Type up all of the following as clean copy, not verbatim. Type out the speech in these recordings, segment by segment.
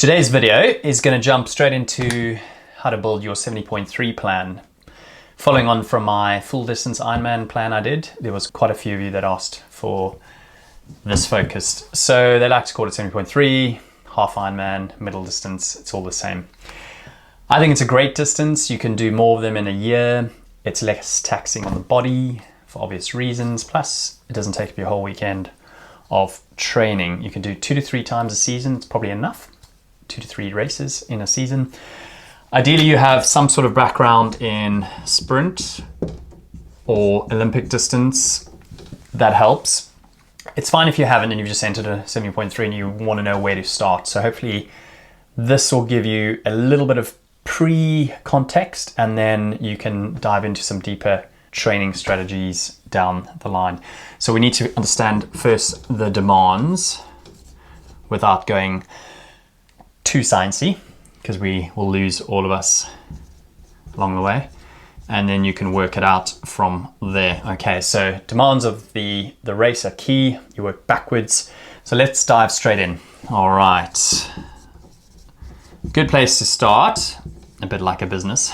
Today's video is going to jump straight into how to build your 70.3 plan. Following on from my full distance Ironman plan I did, there was quite a few of you that asked for this focused. So they like to call it 70.3, half Ironman, middle distance, it's all the same. I think it's a great distance. You can do more of them in a year. It's less taxing on the body for obvious reasons. Plus, it doesn't take up your whole weekend of training. You can do 2 to 3 times a season. It's probably enough. 2 to 3 races in a season. Ideally, you have some sort of background in sprint or Olympic distance. That helps. It's fine if you haven't and you've just entered a 70.3 and you want to know where to start. So hopefully this will give you a little bit of pre-context and then you can dive into some deeper training strategies down the line. So we need to understand first the demands without going too sciencey, because we will lose all of us along the way, and then you can work it out from there. Okay, so demands of the race are key. You work backwards. So let's dive straight in. All right, good place to start, a bit like a business,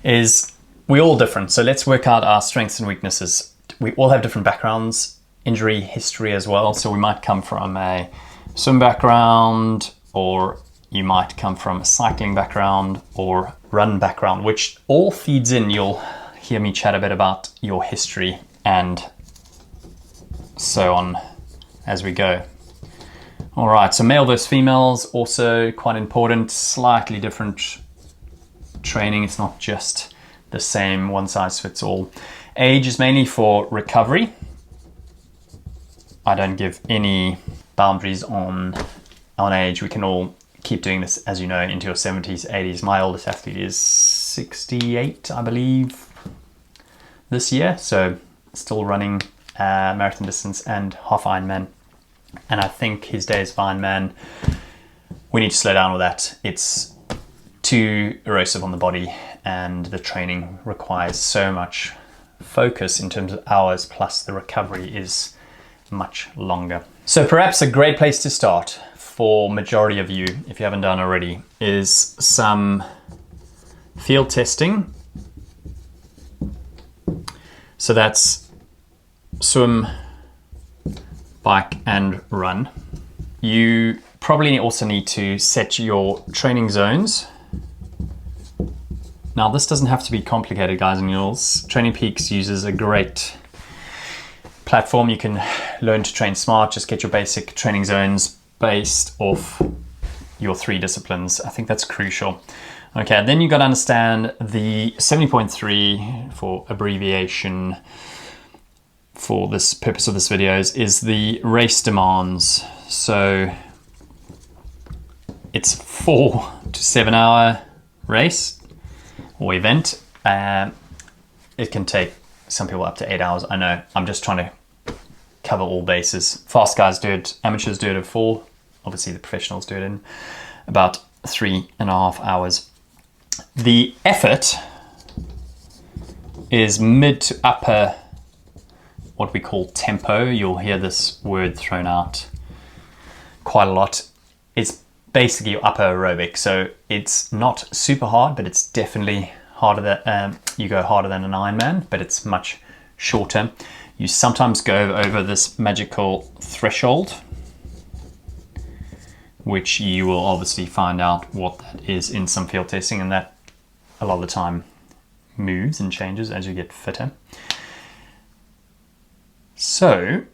is we're all different. So let's work out our strengths and weaknesses. We all have different backgrounds, injury history as well. So we might come from a swim background, or you might come from a cycling background or run background, which all feeds in. You'll hear me chat a bit about your history and so on as we go. All right, so male versus females, also quite important, slightly different training. It's not just the same one size fits all. Age is mainly for recovery. I don't give any boundaries on age. We can all keep doing this, as you know, into your 70s, 80s. My oldest athlete is 68, I believe, this year. So still running marathon distance and half Ironman. And I think his days of Ironman, we need to slow down with that. It's too erosive on the body and the training requires so much focus in terms of hours, plus the recovery is much longer. So perhaps a great place to start for majority of you, if you haven't done already, is some field testing. So that's swim, bike and run. You probably also need to set your training zones. Now this doesn't have to be complicated, guys and girls. Training Peaks uses a great platform. You can learn to train smart, just get your basic training zones based off your 3 disciplines. I think that's crucial. Okay, then you got to understand the 70.3 for abbreviation for this purpose of this video is the race demands. So it's 4 to 7 hour race or event. It can take some people up to 8 hours. I know, I'm just trying to cover all bases. Fast guys do it, amateurs do it at 4. Obviously the professionals do it in about 3.5 hours. The effort is mid to upper, what we call tempo. You'll hear this word thrown out quite a lot. It's basically your upper aerobic. So it's not super hard, but it's definitely harder than, you go harder than an Ironman, but it's much shorter. You sometimes go over this magical threshold, which you will obviously find out what that is in some field testing, and that a lot of the time moves and changes as you get fitter. So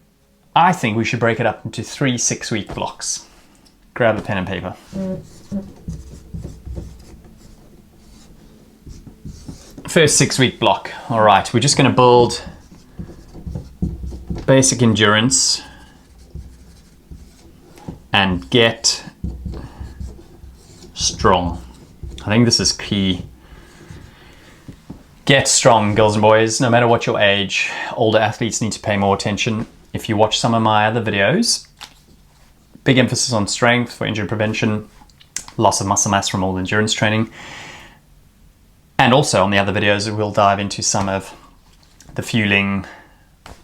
I think we should break it up into 3 6-week blocks. Grab a pen and paper. First 6-week block. All right, we're just going to build basic endurance and get strong. I think this is key. Get strong, girls and boys, no matter what your age. Older athletes need to pay more attention. If you watch some of my other videos, big emphasis on strength for injury prevention, loss of muscle mass from all the endurance training. And also on the other videos, we'll dive into some of the fueling,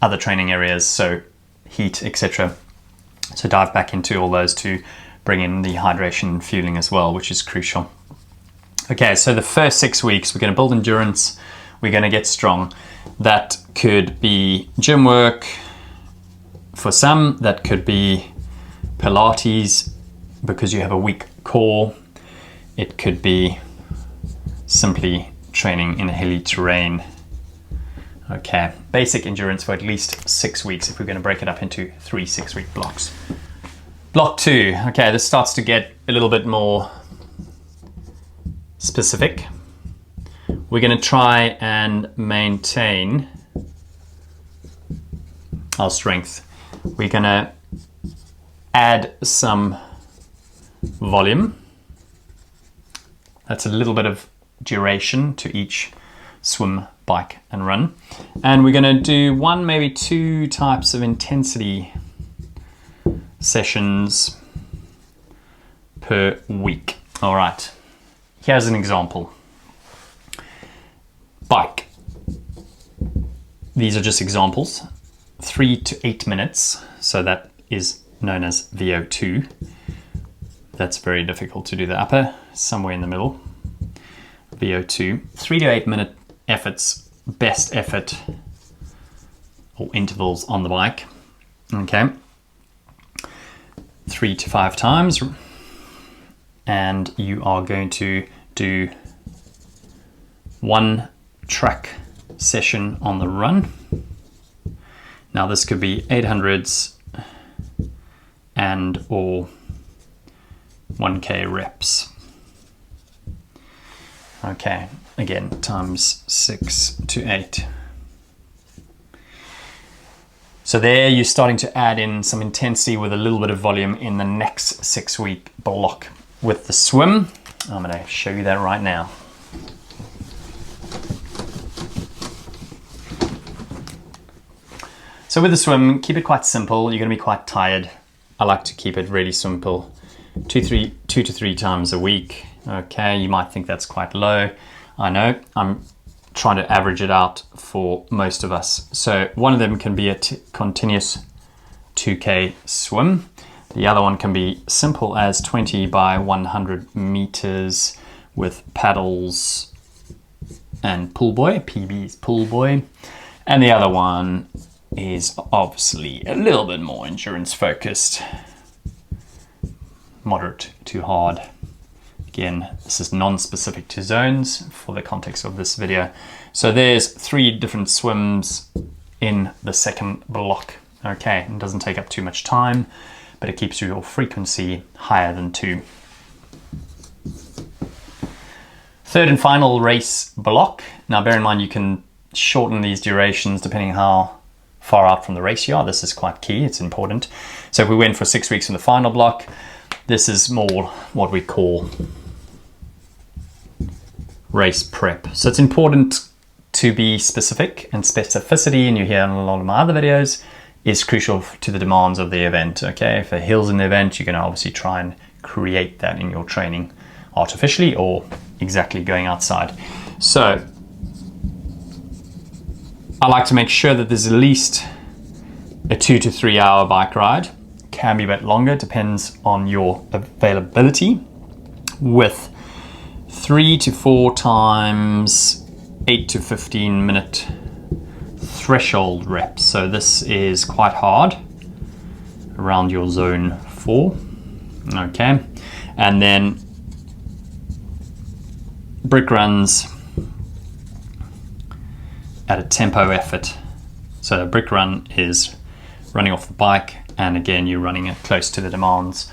other training areas, so heat, etc. So dive back into all those to bring in the hydration and fueling as well, which is crucial. Okay, so the first 6 weeks, we're going to build endurance, we're going to get strong. That could be gym work for some, that could be Pilates because you have a weak core. It could be simply training in a hilly terrain. Okay, basic endurance for at least 6 weeks if we're going to break it up into 3 6-week blocks. Block 2, okay, this starts to get a little bit more specific. We're going to try and maintain our strength. We're going to add some volume. That's a little bit of duration to each swim, bike and run. And we're going to do 1, maybe 2 types of intensity sessions per week. All right, here's an example. Bike. These are just examples. 3 to 8 minutes. So that is known as VO2. That's very difficult to do the upper, somewhere in the middle. VO2. 3 to 8 minute efforts, best effort or intervals on the bike. Okay. 3 to 5 times. And you are going to do 1 track session on the run. Now this could be 800s and or 1K reps. Okay, again, times 6 to 8. So there you're starting to add in some intensity with a little bit of volume in the next 6-week block. With the swim, I'm going to show you that right now. So with the swim, keep it quite simple. You're going to be quite tired. I like to keep it really simple. 2 to 3 times a week. Okay, you might think that's quite low. I know, I'm trying to average it out for most of us. So one of them can be a continuous 2K swim. The other one can be simple as 20 by 100 meters with paddles and pool buoy. PB is pool buoy. And the other one is obviously a little bit more endurance focused, moderate to hard. Again, this is non-specific to zones for the context of this video. So there's 3 different swims in the second block. Okay, it doesn't take up too much time, but it keeps your frequency higher than 2. Third and final race block. Now bear in mind you can shorten these durations depending how far out from the race you are. This is quite key, it's important. So if we went for 6 weeks in the final block, this is more what we call race prep. So it's important to be specific, and specificity, and you hear in a lot of my other videos, is crucial to the demands of the event. Okay, if a hill's in the event, you're going to obviously try and create that in your training artificially or exactly going outside. So I like to make sure that there's at least a 2 to 3 hour bike ride. Can be a bit longer, depends on your availability, with 3 to 4 times 8 to 15 minute threshold reps. So this is quite hard, around your zone 4. Okay, and then brick runs at a tempo effort. So a brick run is running off the bike, and again you're running it close to the demands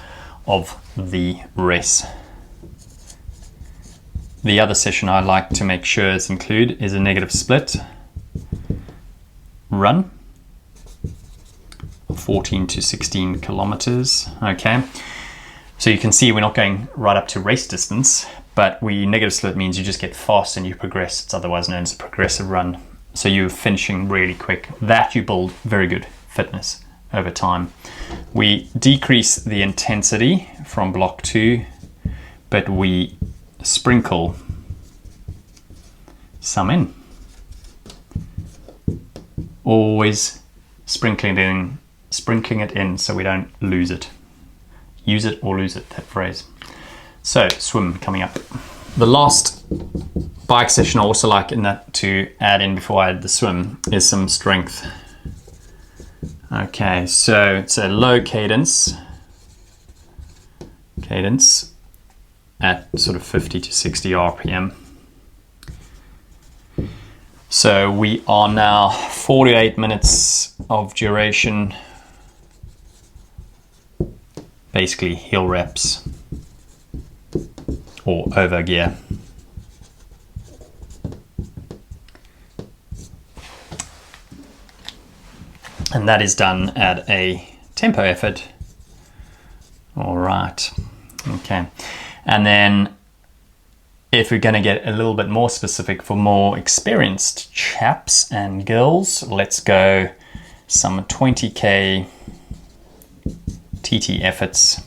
of the race. The other session I like to make sure is include is a negative split run, 14 to 16 kilometers. Okay, so you can see we're not going right up to race distance, but negative split means you just get fast and you progress. It's otherwise known as a progressive run. So you're finishing really quick. That you build very good fitness over time. We decrease the intensity from block 2, but we sprinkle some in. Always sprinkling it in so we don't lose it. use it or lose it, that phrase. So swim coming up. The last bike session I also like in that to add in before I add the swim is some strength. Okay, so it's a low cadence at sort of 50 to 60 RPM. So we are now 48 minutes of duration, basically heel reps or over gear. And that is done at a tempo effort. All right, okay. And then if we're going to get a little bit more specific for more experienced chaps and girls, let's go some 20k TT efforts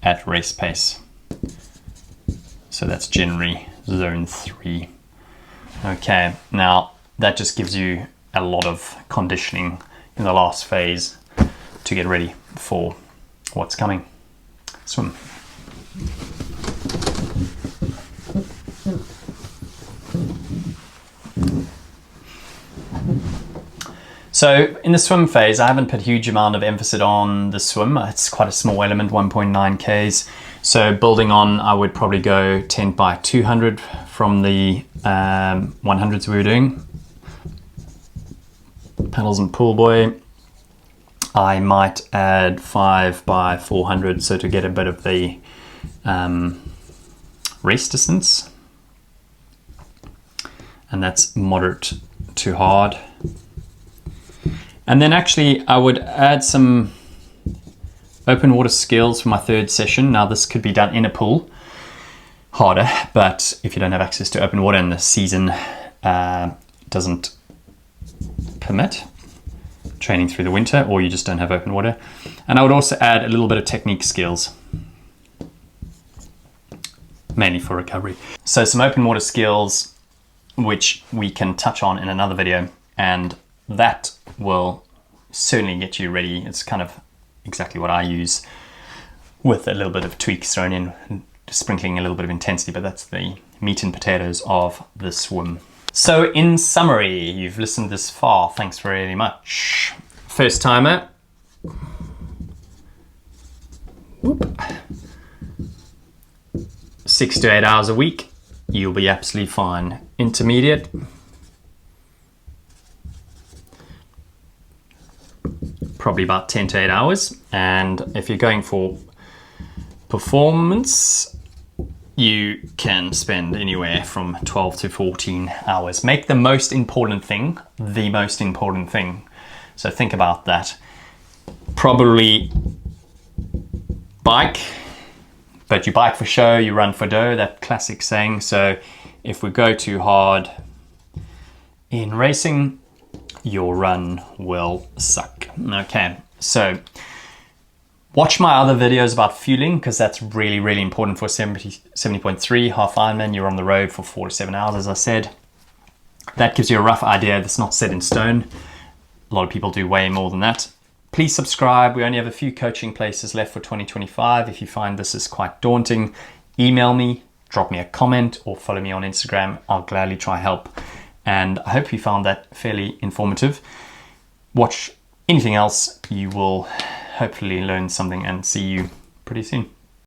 at race pace. So that's generally zone 3. Okay, now that just gives you a lot of conditioning in the last phase to get ready for what's coming. Swim. So in the swim phase, I haven't put a huge amount of emphasis on the swim. It's quite a small element, 1.9 Ks. So building on, I would probably go 10 by 200 from the 100s we were doing. Paddles and pool boy. I might add 5 by 400, so to get a bit of the race distance. And that's moderate to hard. And then actually I would add some open water skills for my third session. Now this could be done in a pool, harder, but if you don't have access to open water and the season doesn't permit training through the winter, or you just don't have open water. And I would also add a little bit of technique skills, mainly for recovery. So some open water skills, which we can touch on in another video, and that will certainly get you ready. It's kind of exactly what I use, with a little bit of tweaks thrown in, sprinkling a little bit of intensity, but that's the meat and potatoes of the swim. So in summary, you've listened this far, thanks very much. First timer. Whoop. 6 to 8 hours a week, you'll be absolutely fine. Intermediate. Probably about 10 to 8 hours. And if you're going for performance, you can spend anywhere from 12 to 14 hours. Make the most important thing the most important thing. So think about that. Probably bike, but you bike for show, you run for dough, that classic saying. So if we go too hard in racing, your run will suck. Okay, so watch my other videos about fueling, because that's really, really important for 70.3 half Ironman. You're on the road for 4 to 7 hours, as I said. That gives you a rough idea. That's not set in stone. A lot of people do way more than that. Please subscribe. We only have a few coaching places left for 2025. If you find this is quite daunting, email me, drop me a comment, or follow me on Instagram. I'll gladly try help. And I hope you found that fairly informative. Watch anything else, you will hopefully learn something, and see you pretty soon.